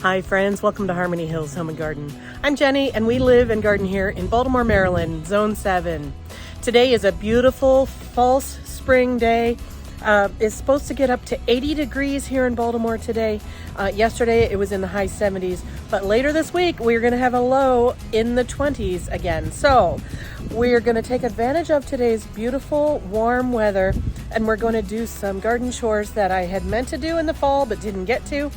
Hi friends, welcome to Harmony Hills Home and Garden. I'm Jenny and we live and garden here in Baltimore, Maryland, Zone 7. Today is a beautiful false spring day. It's supposed to get up to 80 degrees here in Baltimore today. Yesterday it was in the high 70s, but later this week we're going to have a low in the 20s again. So we're going to take advantage of today's beautiful warm weather and we're going to do some garden chores that I had meant to do in the fall but didn't get to.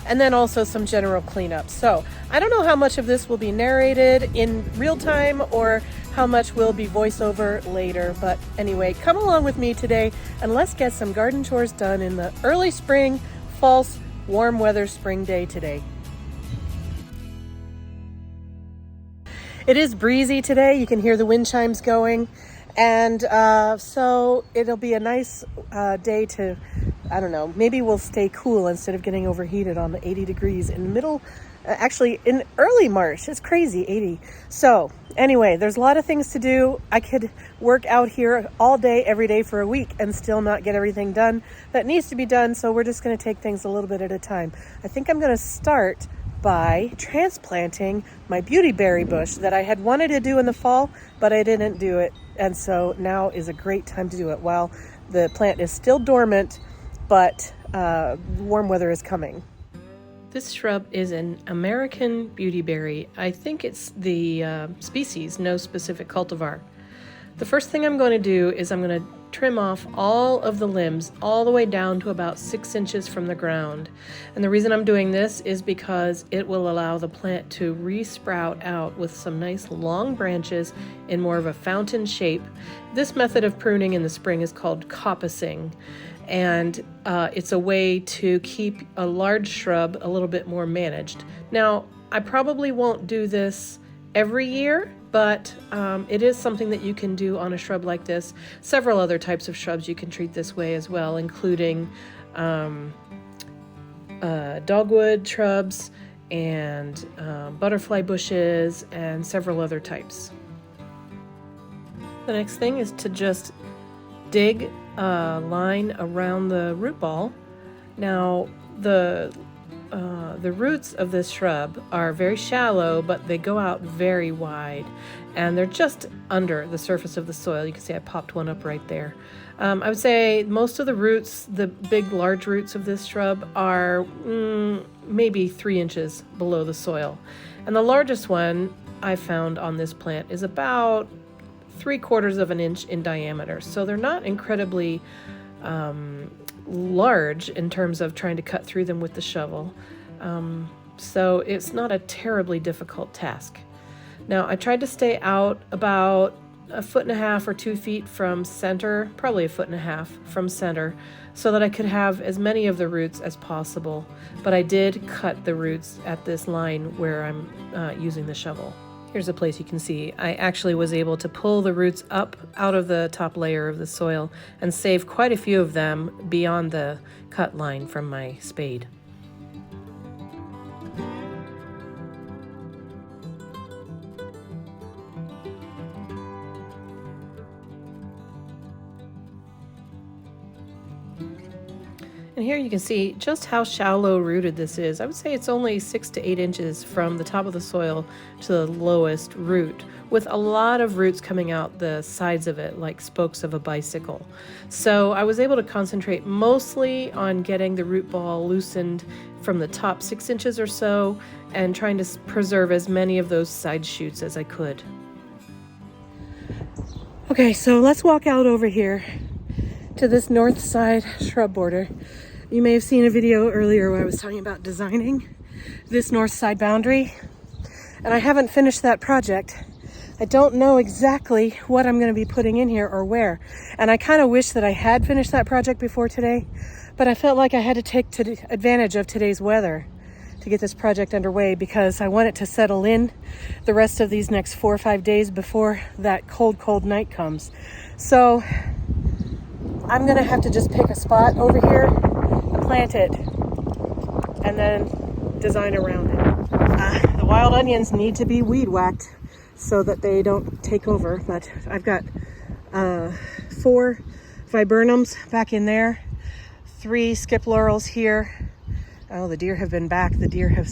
And then also some general cleanup. So I don't know how much of this will be narrated in real time or how much will be voiceover later. But anyway, come along with me today and let's get some garden chores done in the early spring, false, warm weather spring day today. It is breezy today. You can hear the wind chimes going. And so it'll be a nice day to, I don't know, maybe we'll stay cool instead of getting overheated on the 80 degrees in the middle, actually in early March. It's crazy, 80. So anyway, there's a lot of things to do. I could work out here all day, every day for a week and still not get everything done that needs to be done. So we're just going to take things a little bit at a time. I think I'm going to start by transplanting my beautyberry bush that I had wanted to do in the fall, but I didn't do it. And so now is a great time to do it while the plant is still dormant, but warm weather is coming. This shrub is an American Beautyberry. I think it's the species, no specific cultivar. The first thing I'm going to do is I'm going to trim off all of the limbs all the way down to about 6 inches from the ground. And the reason I'm doing this is because it will allow the plant to re-sprout out with some nice long branches in more of a fountain shape. This method of pruning in the spring is called coppicing. And it's a way to keep a large shrub a little bit more managed. Now, I probably won't do this every year, but it is something that you can do on a shrub like this. Several other types of shrubs you can treat this way as well, including dogwood shrubs and butterfly bushes and several other types. The next thing is to just dig a line around the root ball. Now, the roots of this shrub are very shallow, but they go out very wide, and they're just under the surface of the soil. You can see I popped one up right there. I would say most of the roots, the big, large roots of this shrub are maybe 3 inches below the soil. And the largest one I found on this plant is about 3/4 of an inch in diameter. So they're not incredibly large in terms of trying to cut through them with the shovel. So it's not a terribly difficult task. Now, I tried to stay out about 1.5 feet or 2 feet from center, probably 1.5 feet from center, so that I could have as many of the roots as possible. But I did cut the roots at this line where I'm using the shovel. Here's a place you can see I actually was able to pull the roots up out of the top layer of the soil and save quite a few of them beyond the cut line from my spade. And here you can see just how shallow rooted this is. I would say it's only 6 to 8 inches from the top of the soil to the lowest root, with a lot of roots coming out the sides of it like spokes of a bicycle. So I was able to concentrate mostly on getting the root ball loosened from the top 6 inches or so and trying to preserve as many of those side shoots as I could. Okay, so let's walk out over here to this north side shrub border. You may have seen a video earlier where I was talking about designing this north side boundary, and I haven't finished that project. I don't know exactly what I'm going to be putting in here or where, and I kind of wish that I had finished that project before today, but I felt like I had to take advantage of today's weather to get this project underway because I want it to settle in the rest of these next 4 or 5 days before that cold night comes. So I'm going to have to just pick a spot over here and plant it and then design around it. The wild onions need to be weed whacked so that they don't take over, but I've got 4 viburnums back in there, 3 skip laurels here, Oh, the deer have been back. The deer have,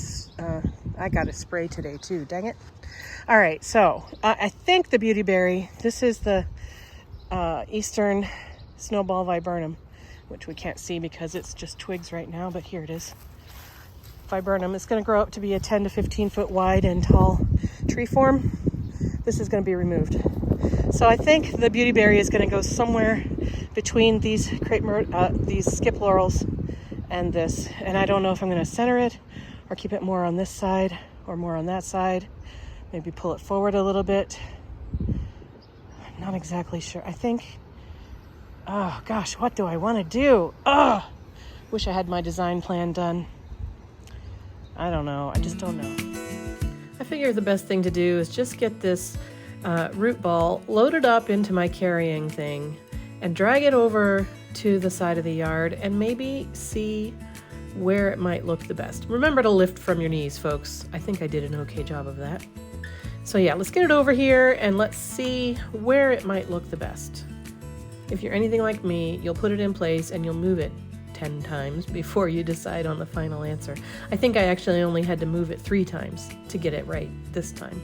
I got a spray today too, dang it. All right, so I think the beautyberry, this is the Eastern Snowball Viburnum, which we can't see because it's just twigs right now, but here it is. Viburnum. It's going to grow up to be a 10 to 15 foot wide and tall tree form. This is going to be removed. So I think the beautyberry is going to go somewhere between these skip laurels and this. And I don't know if I'm going to center it or keep it more on this side or more on that side. Maybe pull it forward a little bit. I'm not exactly sure. I think, oh gosh, what do I want to do? Oh, wish I had my design plan done. I don't know. I just don't know. I figure the best thing to do is just get this root ball loaded up into my carrying thing and drag it over to the side of the yard and maybe see where it might look the best. Remember to lift from your knees, folks. I think I did an okay job of that. So yeah, let's get it over here and let's see where it might look the best. If you're anything like me, you'll put it in place and you'll move it 10 times before you decide on the final answer. I think I actually only had to move it 3 times to get it right this time.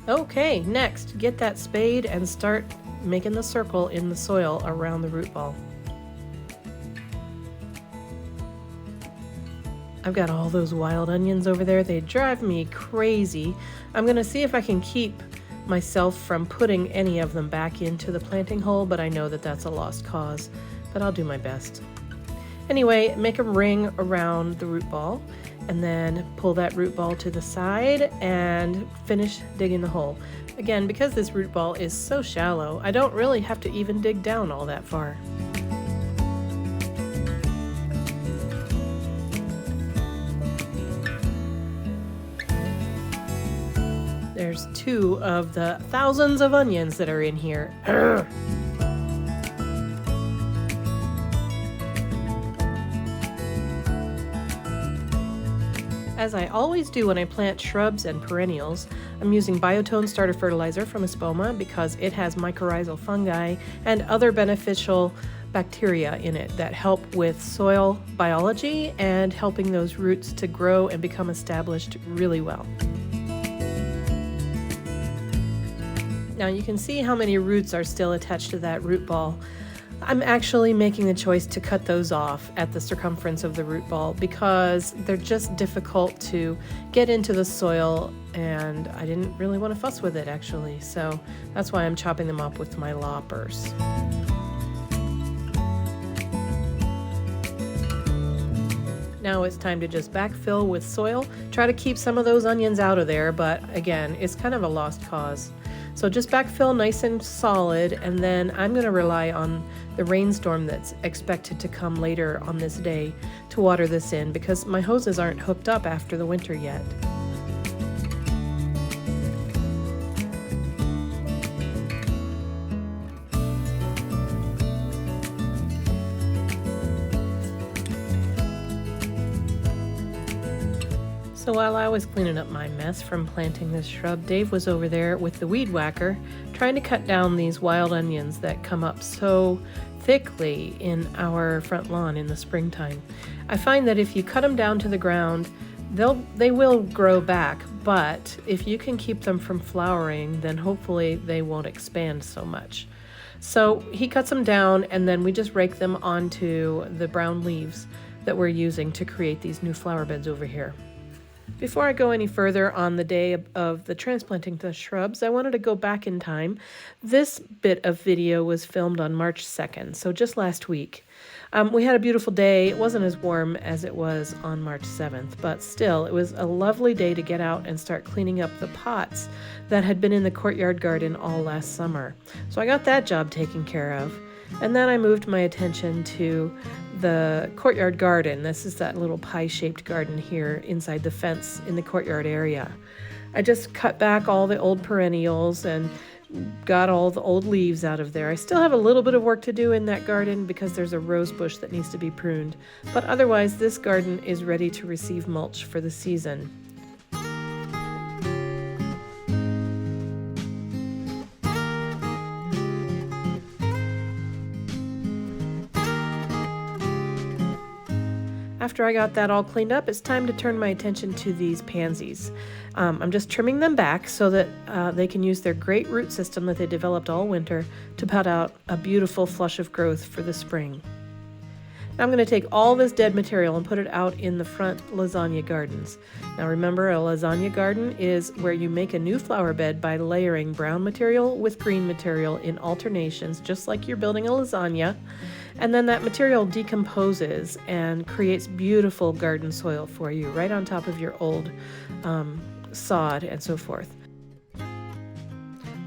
Okay, next, get that spade and start making the circle in the soil around the root ball. I've got all those wild onions over there. They drive me crazy. I'm gonna see if I can keep myself from putting any of them back into the planting hole, but I know that that's a lost cause, but I'll do my best. Anyway, make a ring around the root ball and then pull that root ball to the side and finish digging the hole. Again, because this root ball is so shallow, I don't really have to even dig down all that far. There's 2 of the thousands of onions that are in here. Urgh. As I always do when I plant shrubs and perennials, I'm using Biotone starter fertilizer from Espoma because it has mycorrhizal fungi and other beneficial bacteria in it that help with soil biology and helping those roots to grow and become established really well. Now you can see how many roots are still attached to that root ball. I'm actually making the choice to cut those off at the circumference of the root ball because they're just difficult to get into the soil and I didn't really want to fuss with it actually. So that's why I'm chopping them up with my loppers. Now it's time to just backfill with soil. Try to keep some of those onions out of there, but again, it's kind of a lost cause. So just backfill nice and solid, and then I'm going to rely on the rainstorm that's expected to come later on this day to water this in because my hoses aren't hooked up after the winter yet. So while I was cleaning up my mess from planting this shrub, Dave was over there with the weed whacker trying to cut down these wild onions that come up so thickly in our front lawn in the springtime. I find that if you cut them down to the ground, they will grow back, but if you can keep them from flowering, then hopefully they won't expand so much. So he cuts them down and then we just rake them onto the brown leaves that we're using to create these new flower beds over here. Before I go any further on the day of the transplanting the shrubs, I wanted to go back in time. This bit of video was filmed on March 2nd, so just last week. We had a beautiful day. It wasn't as warm as it was on March 7th, but still, it was a lovely day to get out and start cleaning up the pots that had been in the courtyard garden all last summer. So I got that job taken care of. And then I moved my attention to the courtyard garden. This is that little pie-shaped garden here inside the fence in the courtyard area. I just cut back all the old perennials and got all the old leaves out of there. I still have a little bit of work to do in that garden because there's a rose bush that needs to be pruned. But otherwise, this garden is ready to receive mulch for the season. After I got that all cleaned up, it's time to turn my attention to these pansies. I'm just trimming them back so that they can use their great root system that they developed all winter to put out a beautiful flush of growth for the spring. Now I'm going to take all this dead material and put it out in the front lasagna gardens. Now remember, a lasagna garden is where you make a new flower bed by layering brown material with green material in alternations, just like you're building a lasagna. And then that material decomposes and creates beautiful garden soil for you right on top of your old sod and so forth.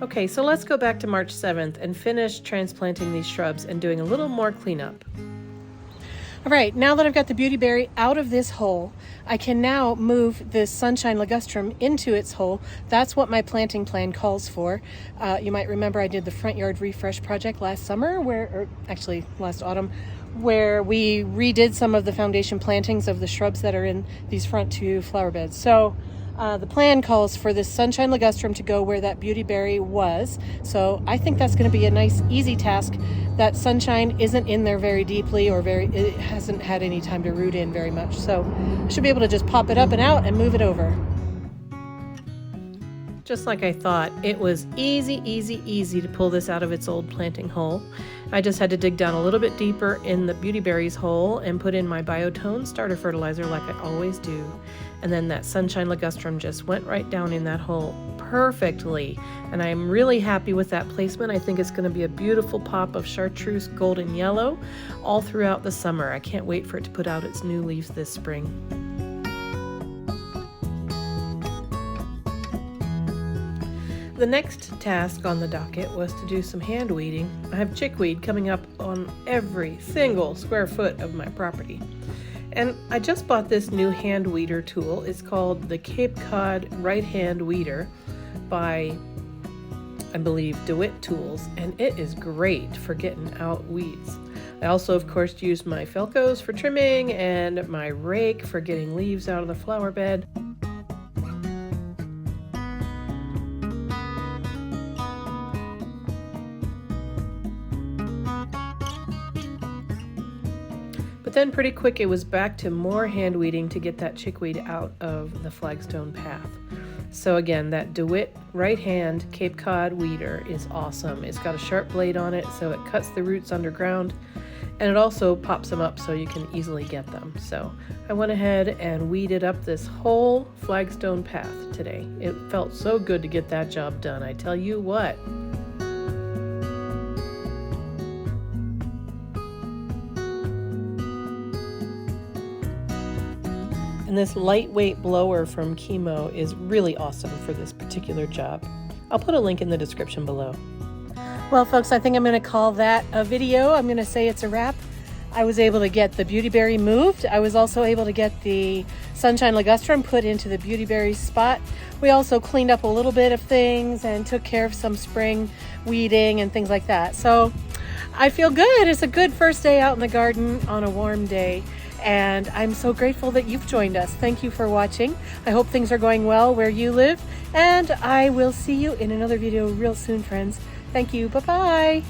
Okay, so let's go back to March 7th and finish transplanting these shrubs and doing a little more cleanup. All right, now that I've got the beautyberry out of this hole, I can now move this Sunshine Ligustrum into its hole. That's what my planting plan calls for. You might remember I did the front yard refresh project last summer, or actually last autumn, where we redid some of the foundation plantings of the shrubs that are in these front two flower beds. So the plan calls for this Sunshine Ligustrum to go where that beautyberry was. So I think that's going to be a nice, easy task. That sunshine isn't in there very deeply, or it hasn't had any time to root in very much. So I should be able to just pop it up and out and move it over. Just like I thought, it was easy to pull this out of its old planting hole. I just had to dig down a little bit deeper in the beautyberry's hole and put in my biotone starter fertilizer like I always do. And then that Sunshine Ligustrum just went right down in that hole perfectly. And I'm really happy with that placement. I think it's going to be a beautiful pop of chartreuse golden yellow all throughout the summer. I can't wait for it to put out its new leaves this spring. The next task on the docket was to do some hand weeding. I have chickweed coming up on every single square foot of my property. And I just bought this new hand weeder tool. It's called the Cape Cod Right Hand Weeder by, I believe, DeWitt Tools, and it is great for getting out weeds. I also, of course, use my Felcos for trimming and my rake for getting leaves out of the flower bed. But then pretty quick it was back to more hand weeding to get that chickweed out of the flagstone path. So again, that DeWitt right hand Cape Cod weeder is awesome. It's got a sharp blade on it, so it cuts the roots underground, and it also pops them up so you can easily get them. So I went ahead and weeded up this whole flagstone path today. It felt so good to get that job done, I tell you what. And this lightweight blower from Chemo is really awesome for this particular job. I'll put a link in the description below. Well, folks, I think I'm going to call that a video. I'm going to say it's a wrap. I was able to get the beautyberry moved. I was also able to get the Sunshine Ligustrum put into the beautyberry spot. We also cleaned up a little bit of things and took care of some spring weeding and things like that. So I feel good. It's a good first day out in the garden on a warm day. And I'm so grateful that you've joined us. Thank you for watching. I hope things are going well where you live. And I will see you in another video real soon, friends. Thank you. Bye-bye.